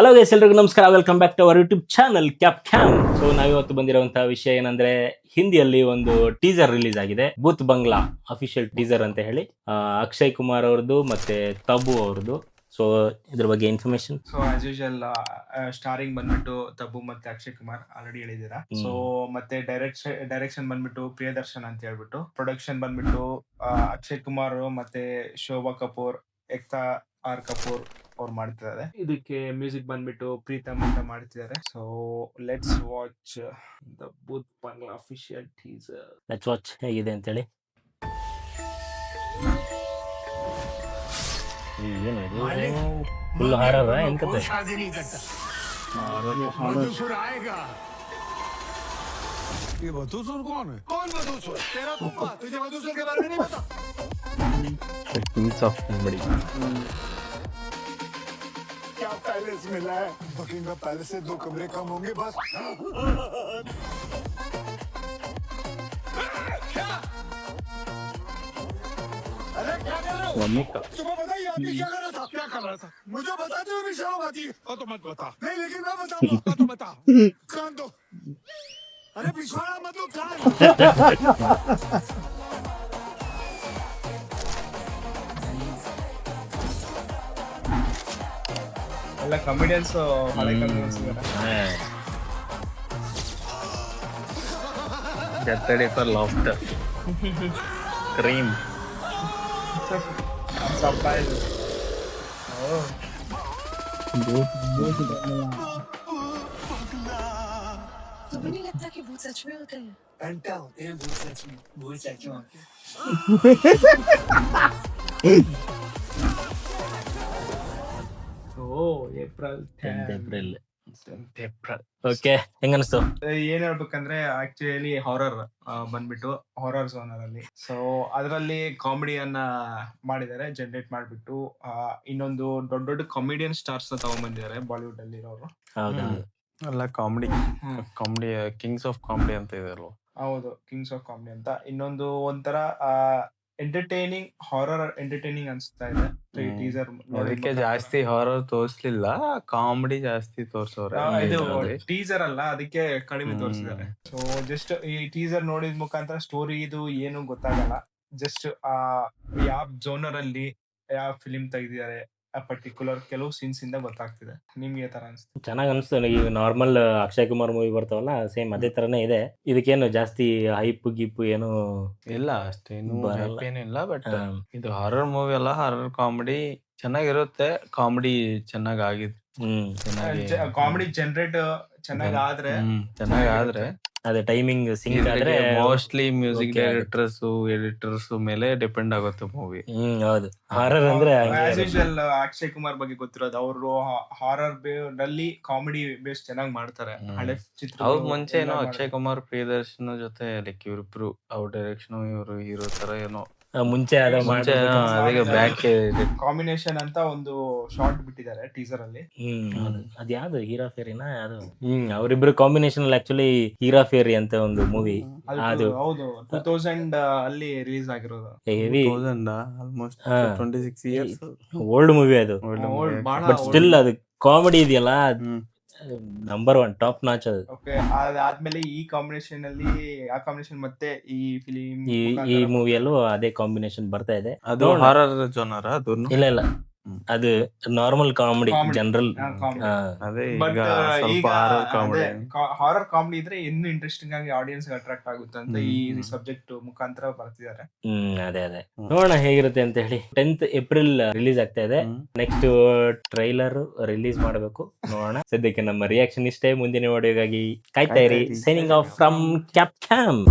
Hello guys, ಎಲ್ರಿಗೂ ನಮಸ್ಕಾರ. Welcome back to our YouTube channel Cap Cam. So ನಾವಿವತ್ತು ಬಂದಿರುವಂತಹ ವಿಷಯ ಏನಂದ್ರೆ, ಹಿಂದಿಯಲ್ಲಿ ಒಂದು ಟೀಸರ್ ರಿಲೀಸ್ ಆಗಿದೆ, ಭೂತ್ ಬಂಗ್ಲಾ ಅಫಿಷಿಯಲ್ ಟೀಸರ್ ಅಂತ ಹೇಳಿ. ಅಕ್ಷಯ್ ಕುಮಾರ್ ಅವ್ರದ್ದು ಮತ್ತೆ ತಬು ಅವ್ರದ್ದು. ಸೊ ಇದ್ರ ಬಗ್ಗೆ information. So as usual starring ಬಂದ್ಬಿಟ್ಟು ತಬು ಮತ್ತೆ ಅಕ್ಷಯ್ ಕುಮಾರ್ ಆಲ್ರೆಡಿ ಹೇಳಿದೀರಾ. ಸೊ ಮತ್ತೆ ಡೈರೆಕ್ಷನ್ ಬಂದ್ಬಿಟ್ಟು ಪ್ರಿಯದರ್ಶನ್ ಅಂತ ಹೇಳ್ಬಿಟ್ಟು, ಪ್ರೊಡಕ್ಷನ್ ಬಂದ್ಬಿಟ್ಟು ಅಕ್ಷಯ್ ಕುಮಾರ್ ಮತ್ತೆ ಶೋಭಾ ಕಪೂರ್, ಏಕ್ತಾ ಆರ್ ಕಪೂರ್ ಅವ್ರು ಮಾಡ್ತಿದ್ದಾರೆ. ಇದಕ್ಕೆ ಮ್ಯೂಸಿಕ್ ಬಂದ್ಬಿಟ್ಟು ಪ್ರೀತಮ್ ಅಂತ ಮಾಡ್ತಿದ್ದಾರೆ. So let's watch the Bhoot Bangla official teaser. Let's watch ಹೇಗಿದೆ ಅಂತೇಳಿ. ಏನು ಇದು ಫುಲ್ ಹಾರರ ಎಂತದೆ? ये बदसूर कौन है? कौन बदसूर? तेरा पप्पा तुझे बदसूर के बारे में नहीं पता? Kings of comedy. क्या पैलेस मिला है? बकिंगम पैलेस से 2 कमरे कम होंगे बस. अरे क्या कर रहे हो? तुम्हें बताइए आप क्या कर रहा था? क्या कर रहा था? मुझे बताते हो भी शर्म आती है. तो मत बता. नहीं लेकिन मैं बताऊंगा. तो बता. कान दो. अरे पिछवाड़ा मत लो कान. ಎಲ್ಲ ಕಮಿಡಿಯನ್ಸ್ ಹಳೆ comedians Get ready for laughter. Cream. Surprise. तुम्हें नहीं लगता कि भूत सच में होते हैं? घंटा होते हैं भूत सच में. भूत सच में होते हैं. ಓ ಏಪ್ರಿಲ್ 10th April. ಓಕೆ, ಹೆಂಗನ್ಸ್ತು? ಏನ್ ಹೇಳ್ಬೇಕಂದ್ರೆ ಆಕ್ಚುಲಿ ಹಾರರ್ ಬಂದ್ಬಿಟ್ಟು ಹಾರರ್ ಝೋನರ್ ಅಲ್ಲಿ. ಸೊ ಅದರಲ್ಲಿ ಕಾಮಿಡಿಯನ್ನ ಮಾಡಿದ್ದಾರೆ, ಜನರೇಟ್ ಮಾಡ್ಬಿಟ್ಟು ಇನ್ನೊಂದು ದೊಡ್ಡ ದೊಡ್ಡ ಕಾಮಿಡಿಯನ್ ಸ್ಟಾರ್ಸ್ ನ ತಗೊಂಡ್ಬಂದಿದ್ದಾರೆ ಬಾಲಿವುಡ್ ಅಲ್ಲಿ ಇರೋರು. ಹೌದಾ? ಅಲ್ಲ ಕಾಮಿಡಿ ಕಿಂಗ್ಸ್ ಆಫ್ ಕಾಮಿಡಿ ಅಂತ ಇದೆ ಅಲ್ವಾ? ಹೌದು, ಕಿಂಗ್ಸ್ ಆಫ್ ಕಾಮಿಡಿ ಅಂತ. ಇನ್ನೊಂದು ಒಂಥರ ಎಂಟರ್ಟೈನಿಂಗ್, ಹಾರರ್ ಎಂಟರ್ಟೈನಿಂಗ್ ಅನ್ಸ್ತಾ ಇದೆ ಈ ಟೀಸರ್. ಅದಕ್ಕೆ ಜಾಸ್ತಿ ಹಾರರ್ ತೋರಿಸ್ಲಿಲ್ಲ, ಕಾಮಿಡಿ ಜಾಸ್ತಿ ತೋರ್ಸೋರೆ. ಇದು ಟೀಸರ್ ಅಲ್ಲ, ಅದಕ್ಕೆ ಕಡಿಮೆ ತೋರಿಸಿದ್ದಾರೆ. ಸೊ ಜಸ್ಟ್ ಈ ಟೀಸರ್ ನೋಡಿದ ಮುಖಾಂತರ ಸ್ಟೋರಿ ಇದು ಏನು ಗೊತ್ತಾಗಲ್ಲ. ಜಸ್ಟ್ ಯಾವ ಜೋನರ್ ಅಲ್ಲಿ ಯಾವ ಫಿಲಿಂ ತೆಗ್ದಿದ್ದಾರೆ ಆ ಪರ್ಟಿಕ್ಯುಲರ್ ಕೆಲವು ಸೀನ್ಸ್ ಇಂದ ಗೊತ್ತಾಗ್ತಿದೆ. ನಿಮ್ಗೆ ತರ ಅನ್ಸುತ್ತೆ? ಚೆನ್ನಾಗಿ ಅನಿಸ್ತು. ಈಗ ನಾರ್ಮಲ್ ಅಕ್ಷಯ್ ಕುಮಾರ್ ಮೂವಿ ಬರ್ತಾವಲ್ಲ, ಸೇಮ್ ಅದೇ ತರನೇ ಇದೆ. ಇದಕ್ಕೇನು ಜಾಸ್ತಿ ಹೈಪ್ ಗಿಪ್ ಏನು ಇಲ್ಲ, ಅಷ್ಟೇನು ಬರಲ್ಲ. ಏನಿಲ್ಲ. ಬಟ್ ಇದು ಹಾರರ್ ಮೂವಿ ಅಲ್ಲ, ಹಾರರ್ ಕಾಮಿಡಿ ಚೆನ್ನಾಗಿರುತ್ತೆ. ಕಾಮಿಡಿ ಚೆನ್ನಾಗ್ ಆಗಿದೆ. ಕಾಮಿಡಿ ಜನರೇಟ್ ಚೆನ್ನಾಗಾದ್ರೆ ಚೆನ್ನಾಗಾದ್ರೆ ಅದೇ ಟೈಮಿಂಗ್ ಸಿಂಕ್ ಆದ್ರೆ mostly music okay directors editors ಮೇಲೆ ಡಿಪೆಂಡ್ ಆಗುತ್ತೆ ಮೂವಿ. ಹೌದು. ಹಾರರ್ ಅಂದ್ರೆ ಆಸ್ ಯೂಶುವಲ್ ಅಕ್ಷಯ್ ಕುಮಾರ್ ಬಗ್ಗೆ ಗೊತ್ತಿರೋದು, ಅವರು ಹಾರರ್ ನಲ್ಲಿ ಕಾಮಿಡಿ ಬೇಸ್ ಚೆನ್ನಾಗಿ ಮಾಡ್ತಾರೆ. ಹಳೆ ಚಿತ್ರ ಅವ್ರ ಮುಂಚೆ ಏನೋ ಅಕ್ಷಯ್ ಕುಮಾರ್ ಪ್ರಿಯದರ್ಶನ್ ಜೊತೆ ಲೈಕ್ ಇವ್ರಿಬ್ರು ಅವ್ರ ಡೈರೆಕ್ಷನ್ ಇವರು ಹೀರೋ ತರ ಏನೋ ಮುಂಚೆ ಅದ ಮುಂಚೆ ಅದಕ್ಕೆ ಬ್ಯಾಕ್ ಕಾಂಬಿನೇಷನ್ ಅಂತ ಒಂದು ಶಾರ್ಟ್ ಬಿಟ್ಟಿದ್ದಾರೆ ಟೀಸರ್ ಅಲ್ಲಿ. ಅದ್ ಯಾವ್ದು ಹೀರಾ ಫೇರಿನಾ ಯಾವ್ದು? ಅವರಿಬ್ರು ಕಾಂಬಿನೇಷನ್ ಅಲ್ಲಿ ಆಕ್ಚುಲಿ ಹೀರಾ ಫೇರಿ ಅಂತ ಒಂದು ಮೂವಿ. ಅದು ಹೌದು 2000 ಅಲ್ಲಿ ರಿಲೀಸ್ ಆಗಿರೋದು. Heavy almost 26 years old movie ಅದು. ಬಹಳ ಬಟ್ ಸ್ಟಿಲ್ ಅದು ಕಾಮಿಡಿ ಇದೆಯಲ್ಲ, ನಂಬರ್ 1 ಟಾಪ್ ನಾಚ್ ಅದು. ಓಕೆ, ಅದಾದ್ಮೇಲೆ ಈ ಕಾಂಬಿನೇಷನ್ ಅಲ್ಲಿ ಆ ಕಾಂಬಿನೇಷನ್ ಮತ್ತೆ ಈ ಫಿಲಿಂ ಈ ಮೂವಿಯಲ್ಲೂ ಅದೇ ಕಾಂಬಿನೇಷನ್ ಬರ್ತಾ ಇದೆ. ಅದು ಹಾರರ್ ಜೋನರ ಅದು ಇಲ್ಲ ಅದು ನಾರ್ಮಲ್ ಕಾಮಿಡಿ, ಜನರಲ್. ಅದೇ ಬಟ್ ಈಗ ಸ್ವಲ್ಪ ಈಗ ಹಾರರ್ ಕಾಮಿಡಿ. ಹಾರರ್ ಕಾಮಿಡಿ ಇದ್ರೆ ಇನ್ನೂ ಇಂಟ್ರೆಸ್ಟಿಂಗ್ ಆಗಿ ಆಡಿಯನ್ಸ್ ಅಟ್ರಾಕ್ಟ್ ಆಗುತ್ತೆ ಅಂತ ಈ ಸಬ್ಜೆಕ್ಟ್ ಮುಖಾಂತರ ಬರ್ತಿದ್ದಾರೆ. ಅದೇ ನೋಡೋಣ ಹೇಗಿರುತ್ತೆ ಅಂತ ಹೇಳಿ. 10th April ರಿಲೀಸ್ ಆಗ್ತಾ ಇದೆ. ನೆಕ್ಸ್ಟ್ ಟ್ರೈಲರ್ ರಿಲೀಸ್ ಮಾಡಬೇಕು, ನೋಡೋಣ. ಸದ್ಯಕ್ಕೆ ನಮ್ಮ ರಿಯಾಕ್ಷನ್ ಇಷ್ಟೇ. ಮುಂದಿನ ವಿಡಿಯೋಗಾಗಿ ಕಾಯ್ತಾ ಇರಿ. Signing off from cap cam.